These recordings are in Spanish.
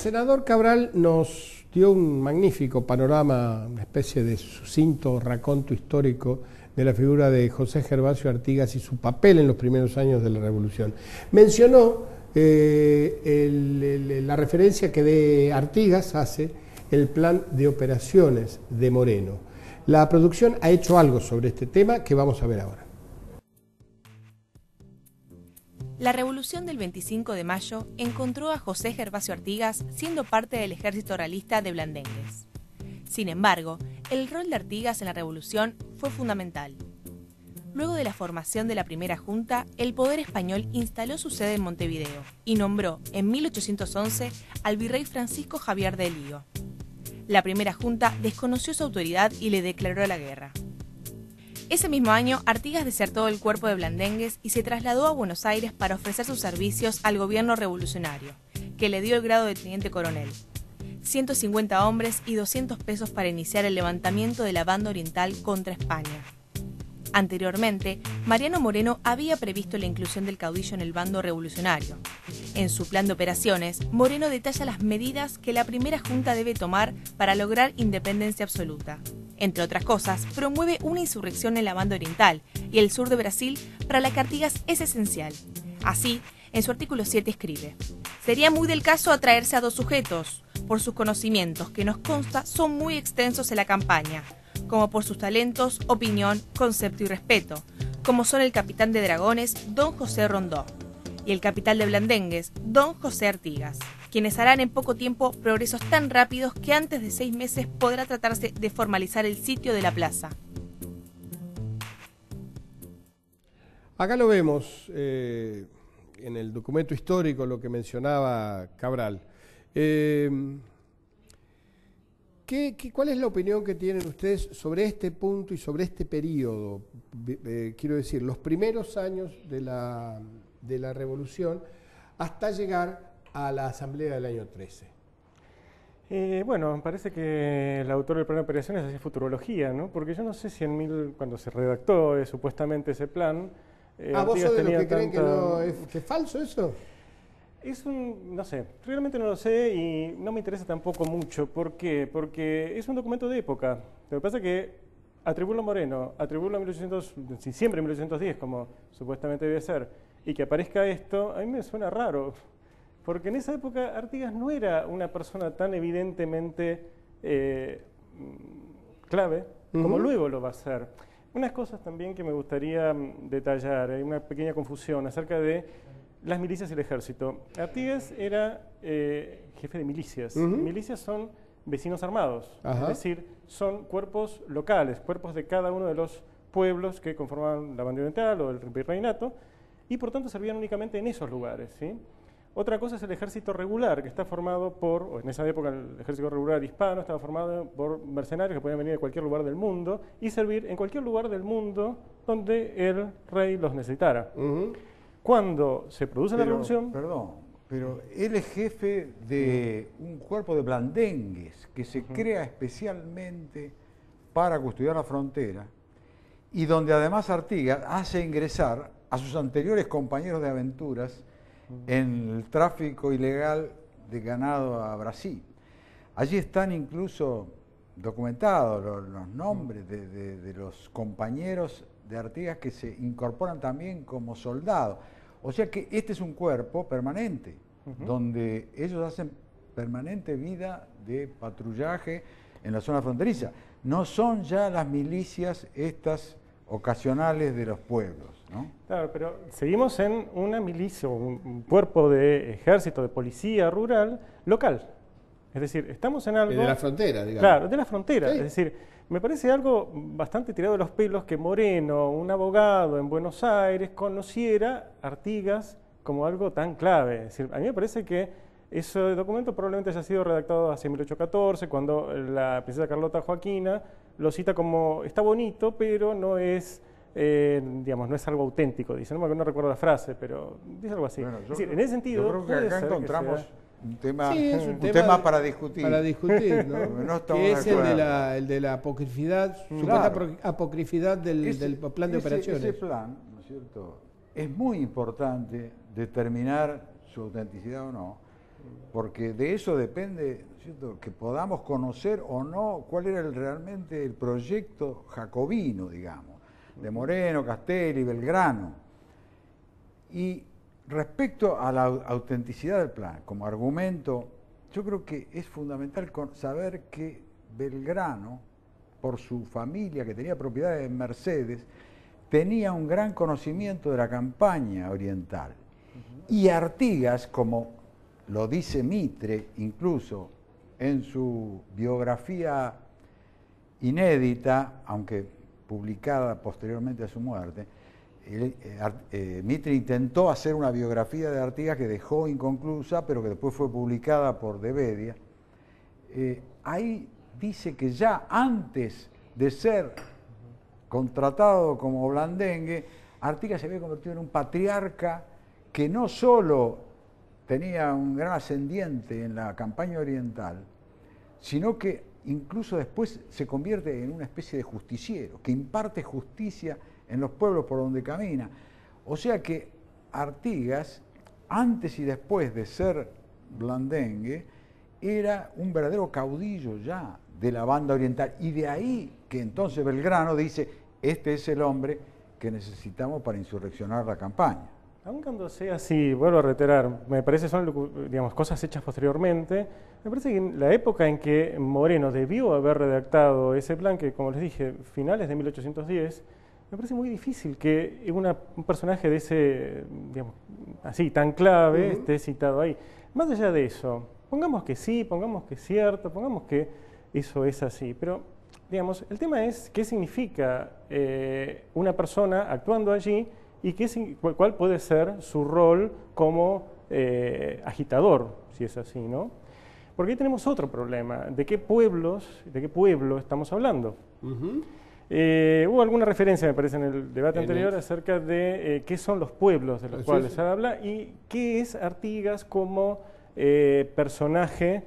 senador Cabral nos dio un magnífico panorama, una especie de sucinto raconto histórico de la figura de José Gervasio Artigas y su papel en los primeros años de la Revolución. Mencionó la referencia que de Artigas hace el plan de operaciones de Moreno. La producción ha hecho algo sobre este tema que vamos a ver ahora. La revolución del 25 de mayo encontró a José Gervasio Artigas siendo parte del ejército realista de Blandengues. Sin embargo, el rol de Artigas en la revolución fue fundamental. Luego de la formación de la primera junta, el poder español instaló su sede en Montevideo y nombró en 1811 al virrey Francisco Javier de Elío. La primera junta desconoció su autoridad y le declaró la guerra. Ese mismo año, Artigas desertó del cuerpo de Blandengues y se trasladó a Buenos Aires para ofrecer sus servicios al gobierno revolucionario, que le dio el grado de teniente coronel. 150 hombres y 200 pesos para iniciar el levantamiento de la banda oriental contra España. Anteriormente, Mariano Moreno había previsto la inclusión del caudillo en el bando revolucionario. En su plan de operaciones, Moreno detalla las medidas que la primera junta debe tomar para lograr independencia absoluta. Entre otras cosas, promueve una insurrección en la banda oriental y el sur de Brasil, para la que Artigas es esencial. Así, en su artículo 7 escribe: «Sería muy del caso atraerse a dos sujetos, por sus conocimientos, que nos consta son muy extensos en la campaña, como por sus talentos, opinión, concepto y respeto, como son el capitán de dragones, don José Rondó, y el capitán de Blandengues, don José Artigas, quienes harán en poco tiempo progresos tan rápidos que antes de 6 meses podrá tratarse de formalizar el sitio de la plaza». Acá lo vemos en el documento histórico, lo que mencionaba Cabral. ¿Cuál es la opinión que tienen ustedes sobre este punto y sobre este periodo? Quiero decir, los primeros años de la Revolución hasta llegar a la Asamblea del año 13. Bueno, parece que el autor del plan de operaciones hacía futurología, ¿no? Porque yo no sé si cuando se redactó supuestamente ese plan... ¿Vos sos de los que creen que es falso eso? No sé, realmente no lo sé y no me interesa tampoco mucho. ¿Por qué? Porque es un documento de época. Lo que pasa es que atribuirlo a Moreno, atribuirlo a diciembre de 1810, como supuestamente debe ser, y que aparezca esto, a mí me suena raro. Porque en esa época Artigas no era una persona tan evidentemente clave como luego lo va a ser. Unas cosas también que me gustaría detallar, hay una pequeña confusión acerca de las milicias y el ejército. Artigas era jefe de milicias. Milicias son vecinos armados, es decir, son cuerpos locales, cuerpos de cada uno de los pueblos que conformaban la banda oriental o el virreinato, y por tanto servían únicamente en esos lugares, ¿sí? Otra cosa es el ejército regular, que está formado o en esa época el ejército regular hispano estaba formado por mercenarios que podían venir de cualquier lugar del mundo y servir en cualquier lugar del mundo donde el rey los necesitara. Cuando se produce la revolución... Perdón, pero él es jefe de un cuerpo de Blandengues que se crea especialmente para custodiar la frontera y donde además Artigas hace ingresar a sus anteriores compañeros de aventuras en el tráfico ilegal de ganado a Brasil. Allí están incluso documentados los nombres de los compañeros de Artigas que se incorporan también como soldados. O sea que este es un cuerpo permanente, donde ellos hacen permanente vida de patrullaje en la zona fronteriza. No son ya las milicias estas ocasionales de los pueblos, ¿no? Claro, pero seguimos en una milicia, un cuerpo de ejército, de policía rural, local. Es decir, estamos en algo... De la frontera, digamos. Claro, de la frontera. Sí. Es decir, me parece algo bastante tirado de los pelos que Moreno, un abogado en Buenos Aires, conociera a Artigas como algo tan clave. Es decir, a mí me parece que ese documento probablemente haya sido redactado hacia 1814, cuando la princesa Carlota Joaquina lo cita como, está bonito, pero no es, digamos, no es algo auténtico, dice, no recuerdo la frase, pero dice algo así. Bueno, es decir, en ese sentido, yo creo que acá encontramos un tema, sí, es un tema para discutir. Para discutir, ¿no? No que es de el de la apocrifidad, claro. supuesta apocrifidad del plan de operaciones. Ese plan, ¿no es cierto?, es muy importante determinar su autenticidad o no, porque de eso depende, ¿cierto?, que podamos conocer o no cuál era realmente el proyecto jacobino, digamos, de Moreno, Castelli, Belgrano. Y respecto a la autenticidad del plan, como argumento, yo creo que es fundamental saber que Belgrano, por su familia que tenía propiedades en Mercedes, tenía un gran conocimiento de la campaña oriental. Y Artigas, como lo dice Mitre, incluso en su biografía inédita, aunque publicada posteriormente a su muerte, Mitre intentó hacer una biografía de Artigas que dejó inconclusa, pero que después fue publicada por De Bedia. Ahí dice que ya antes de ser contratado como blandengue, Artigas se había convertido en un patriarca que no solo tenía un gran ascendiente en la campaña oriental, sino que incluso después se convierte en una especie de justiciero, que imparte justicia en los pueblos por donde camina. O sea que Artigas, antes y después de ser blandengue, era un verdadero caudillo ya de la banda oriental. Y de ahí que entonces Belgrano dice, este es el hombre que necesitamos para insurreccionar la campaña. Aun cuando sea así, vuelvo a reiterar, me parece son, digamos, cosas hechas posteriormente. Me parece que en la época en que Moreno debió haber redactado ese plan, que como les dije, finales de 1810, me parece muy difícil que un personaje de ese, digamos, así, tan clave, esté citado ahí. Más allá de eso, pongamos que sí, pongamos que es cierto, pongamos que eso es así, pero, digamos, el tema es qué significa una persona actuando allí y cuál puede ser su rol como agitador, si es así, ¿no? Porque ahí tenemos otro problema, ¿de qué pueblo estamos hablando? Hubo alguna referencia, me parece, en el debate anterior acerca de qué son los pueblos de los cuales se habla y qué es Artigas como personaje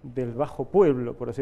del bajo pueblo, por así decirlo.